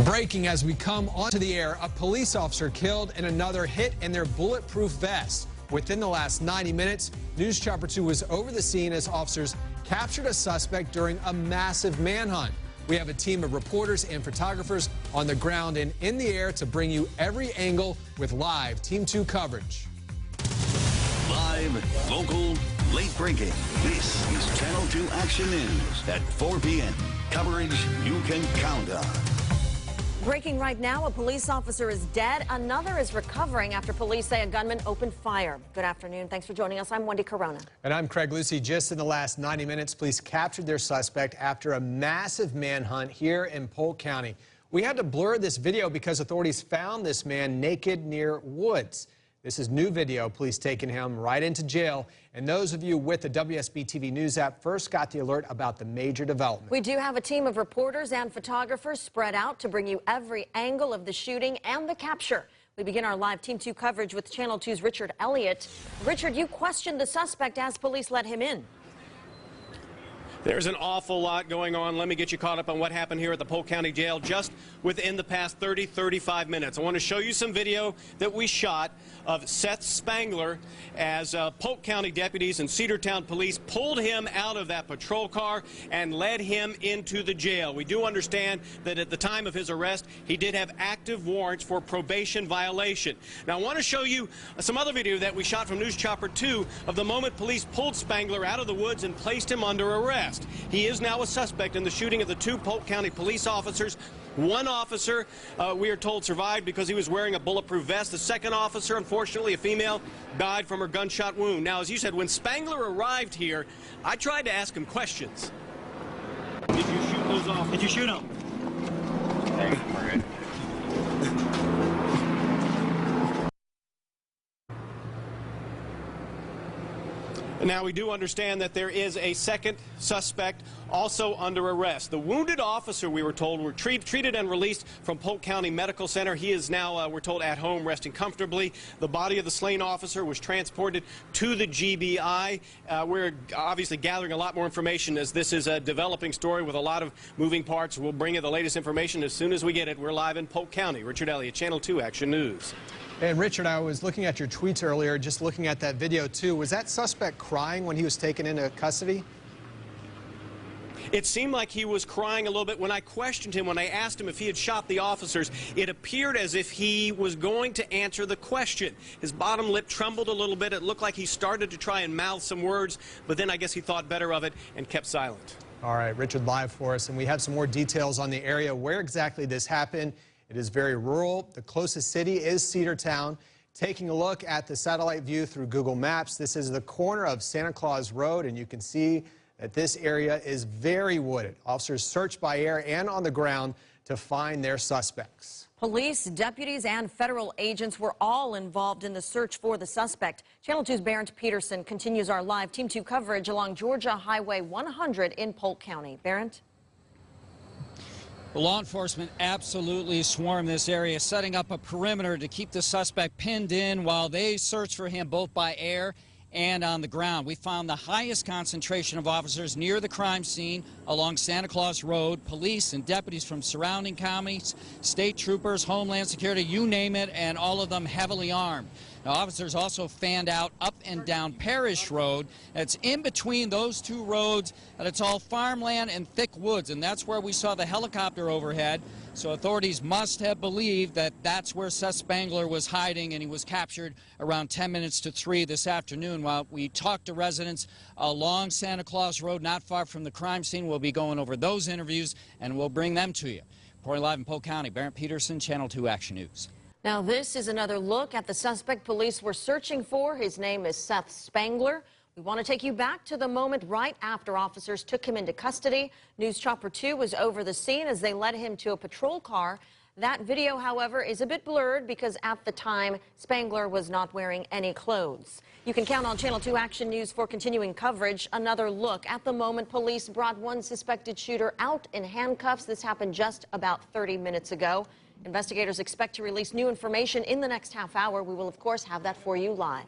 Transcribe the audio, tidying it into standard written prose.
Breaking as we come onto the air, a police officer killed and another hit in their bulletproof vest. Within the last 90 minutes, News Chopper 2 was over the scene as officers captured a suspect during a massive manhunt. We have a team of reporters and photographers on the ground and in the air to bring you every angle with live Team 2 coverage. Live, local, late breaking. This is Channel 2 Action News at 4 p.m. Coverage you can count on. Breaking right now, a police officer is dead. Another is recovering after police say a gunman opened fire. Good afternoon. Thanks for joining us. I'm Wendy Corona. And I'm Craig Lucy. Just in the last 90 minutes, police captured their suspect after a massive manhunt here in Polk County. We had to blur this video because authorities found this man naked near woods. This is new video, police taking him right into jail. And those of you with the WSB-TV News app first got the alert about the major development. We do have a team of reporters and photographers spread out to bring you every angle of the shooting and the capture. We begin our live Team 2 coverage with Channel 2's Richard Elliott. Richard, you questioned the suspect as police let him in. There's an awful lot going on. Let me get you caught up on what happened here at the Polk County Jail just within the past 35 minutes. I want to show you some video that we shot of Seth Spangler as Polk County deputies and Cedartown police pulled him out of that patrol car and led him into the jail. We do understand that at the time of his arrest, he did have active warrants for probation violation. Now, I want to show you some other video that we shot from News Chopper 2 of the moment police pulled Spangler out of the woods and placed him under arrest. He is now a suspect in the shooting of the two Polk County police officers. One officer, we are told, survived because he was wearing a bulletproof vest. The second officer, unfortunately, a female, died from her gunshot wound. Now, as you said, when Spangler arrived here, I tried to ask him questions. Did you shoot those officers? Did you shoot them? Hey, we're good. Now, we do understand that there is a second suspect also under arrest. The wounded officer, we were told, were treated and released from Polk County Medical Center. He is now, we're told, at home resting comfortably. The body of the slain officer was transported to the GBI. We're obviously gathering a lot more information as this is a developing story with a lot of moving parts. We'll bring you the latest information as soon as we get it. We're live in Polk County. Richard Elliott, Channel 2 Action News. And Richard, I was looking at your tweets earlier, just looking at that video too. Was that suspect crying when he was taken into custody? It seemed like he was crying a little bit. When I questioned him, when I asked him if he had shot the officers, it appeared as if he was going to answer the question. His bottom lip trembled a little bit. It looked like he started to try and mouth some words, but then I guess he thought better of it and kept silent. All right, Richard live for us, and we have some more details on the area where exactly this happened. It is very rural. The closest city is Cedartown. Taking a look at the satellite view through Google Maps, this is the corner of Santa Claus Road, and you can see that this area is very wooded. Officers search by air and on the ground to find their suspects. Police, deputies, and federal agents were all involved in the search for the suspect. Channel 2's Barrett Peterson continues our live Team 2 coverage along Georgia Highway 100 in Polk County. Barrett? Law enforcement absolutely swarmed this area, setting up a perimeter to keep the suspect pinned in while they search for him both by air and on the ground. We found the highest concentration of officers near the crime scene along Santa Claus Road. Police and deputies from surrounding counties, state troopers, Homeland Security, you name it, and all of them heavily armed. Now, officers also fanned out up and down Parish Road. It's in between those two roads, and it's all farmland and thick woods, and that's where we saw the helicopter overhead. So authorities must have believed that that's where Seth Spangler was hiding, and he was captured around 10 minutes to 3 this afternoon. While we talked to residents along Santa Claus Road, not far from the crime scene, we'll be going over those interviews, and we'll bring them to you. Reporting live in Polk County, Barrett Peterson, Channel 2 Action News. Now, this is another look at the suspect police were searching for. His name is Seth Spangler. We want to take you back to the moment right after officers took him into custody. News Chopper 2 was over the scene as they led him to a patrol car. That video, however, is a bit blurred because at the time, Spangler was not wearing any clothes. You can count on Channel 2 Action News for continuing coverage. Another look at the moment police brought one suspected shooter out in handcuffs. This happened just about 30 minutes ago. Investigators expect to release new information in the next half hour. We will, of course, have that for you live.